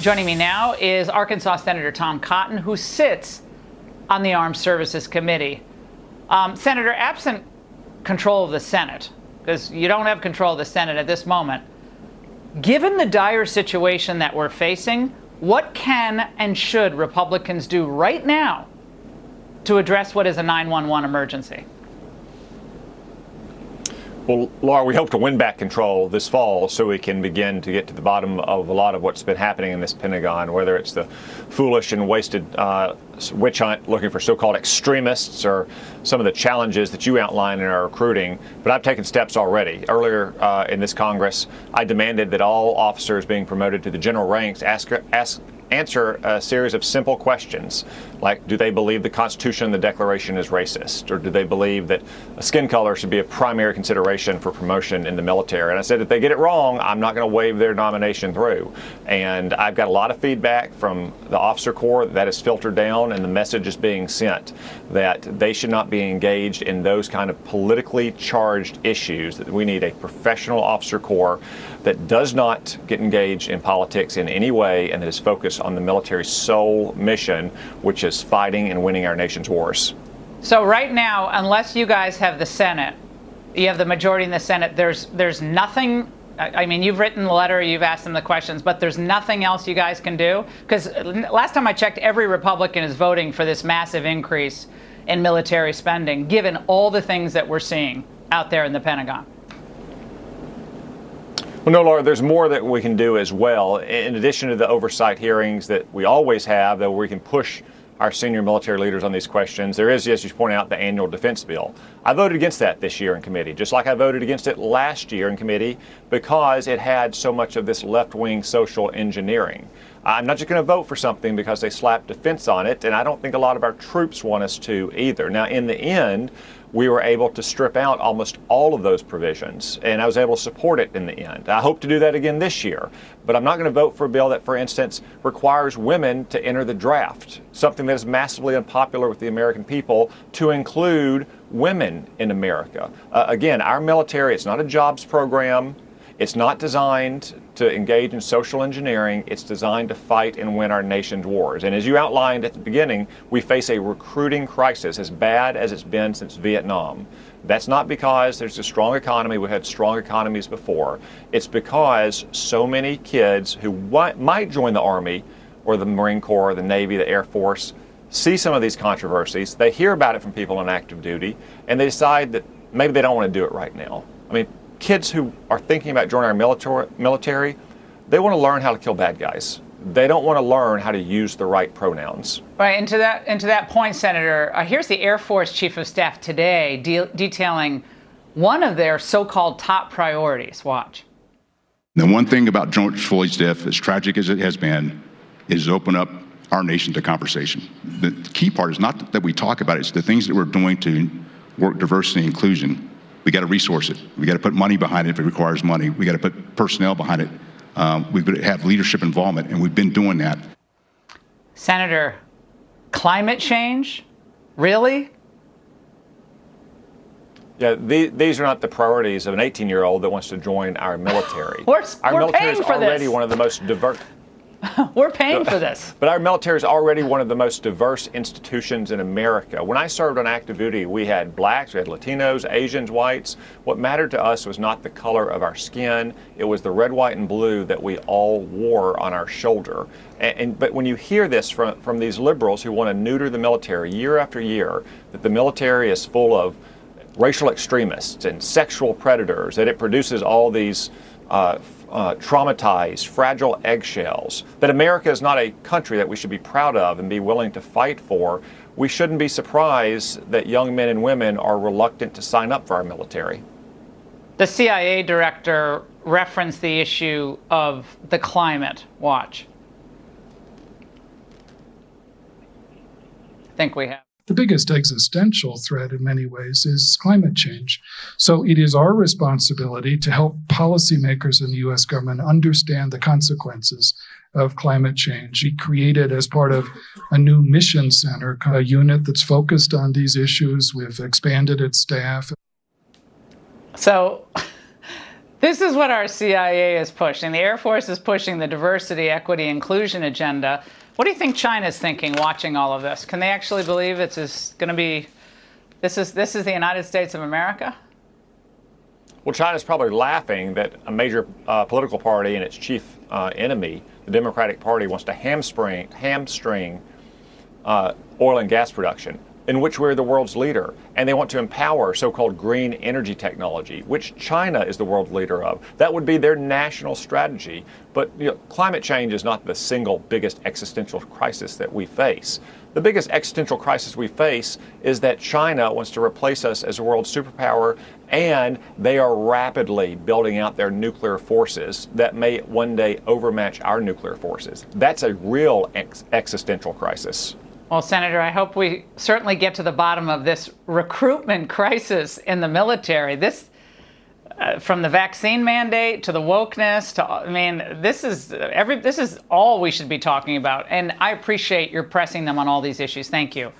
Joining me now is Arkansas Senator Tom Cotton, who sits on the Armed Services Committee. Senator, absent control of the Senate, because you don't have control of the Senate at this moment, given the dire situation that we're facing, what can and should Republicans do right now to address what is a 911 emergency? Well, Laura, we hope to win back control this fall so we can begin to get to the bottom of a lot of what's been happening in this Pentagon, whether it's the foolish and wasted witch hunt looking for so-called extremists or some of the challenges that you outline in our recruiting. But I've taken steps already. Earlier in this Congress, I demanded that all officers being promoted to the general ranks answer a series of simple questions, like do they believe the Constitution and the Declaration is racist, or do they believe that skin color should be a primary consideration for promotion in the military? And I said if they get it wrong, I'm not going to waive their nomination through. And I've got a lot of feedback from the officer corps that is filtered down, and the message is being sent that they should not be engaged in those kind of politically charged issues, that we need a professional officer corps that does not get engaged in politics in any way and that is focused on the military's sole mission, which is fighting and winning our nation's wars. So right now, unless you guys have the Senate, you have the majority in the Senate, there's nothing. I mean, you've written the letter, you've asked them the questions, but there's nothing else you guys can do? Because last time I checked, every Republican is voting for this massive increase in military spending, given all the things that we're seeing out there in the Pentagon. Well, no, Laura, there's more that we can do as well. In addition to the oversight hearings that we always have, that we can push our senior military leaders on these questions, there is, as you point out, the annual defense bill. I voted against that this year in committee, just like I voted against it last year in committee, because it had so much of this left-wing social engineering. I'm not just going to vote for something because they slapped defense on it, and I don't think a lot of our troops want us to either. Now, in the end, we were able to strip out almost all of those provisions, and I was able to support it in the end. I hope to do that again this year, but I'm not going to vote for a bill that, for instance, requires women to enter the draft, something that is massively unpopular with the American people, to include women in America. Again, our military, it's not a jobs program. It's not designed to engage in social engineering. It's designed to fight and win our nation's wars. And as you outlined at the beginning, we face a recruiting crisis as bad as it's been since Vietnam. That's not because there's a strong economy. We've had strong economies before. It's because so many kids who might join the Army or the Marine Corps, or the Navy, the Air Force, see some of these controversies. They hear about it from people on active duty, and they decide that maybe they don't want to do it right now. I mean, kids who are thinking about joining our military, they want to learn how to kill bad guys. They don't want to learn how to use the right pronouns. Right, and to that point, Senator, here's the Air Force Chief of Staff today detailing one of their so-called top priorities. Watch. The one thing about George Floyd's death, as tragic as it has been, is open up our nation to conversation. The key part is not that we talk about it, it's the things that we're doing to work diversity and inclusion. We got to resource it. We got to put money behind it if it requires money. We got to put personnel behind it. We've got to have leadership involvement, and we've been doing that. Senator, climate change? Really? Yeah, these are not the priorities of an 18-year-old that wants to join our military. Our military is already one of the most diverse. We're paying for this. But our military is already one of the most diverse institutions in America. When I served on active duty, we had blacks, we had Latinos, Asians, whites. What mattered to us was not the color of our skin. It was the red, white, and blue that we all wore on our shoulder. But when you hear this from these liberals who want to neuter the military year after year, that the military is full of racial extremists and sexual predators, that it produces all these traumatized, fragile eggshells, that America is not a country that we should be proud of and be willing to fight for, we shouldn't be surprised that young men and women are reluctant to sign up for our military. The CIA director referenced the issue of the climate. Watch. I think we have. The biggest existential threat in many ways is climate change. So it is our responsibility to help policymakers in the U.S. government understand the consequences of climate change. We created, as part of a new mission center, a unit that's focused on these issues. We've expanded its staff. So This is what our CIA is pushing. The Air Force is pushing the diversity, equity, inclusion agenda. What do you think China's thinking watching all of this? Can they actually believe it's going to be, this is the United States of America? Well, China's probably laughing that a major political party and its chief enemy, the Democratic Party, wants to hamstring oil and gas production, in which we're the world's leader. And they want to empower so-called green energy technology, which China is the world leader of. That would be their national strategy. But climate change is not the single biggest existential crisis that we face. The biggest existential crisis we face is that China wants to replace us as a world superpower, and they are rapidly building out their nuclear forces that may one day overmatch our nuclear forces. That's a real existential crisis. Well, Senator, I hope we certainly get to the bottom of this recruitment crisis in the military. This, from the vaccine mandate to the wokeness to, I mean, this is all we should be talking about. And I appreciate your pressing them on all these issues. Thank you.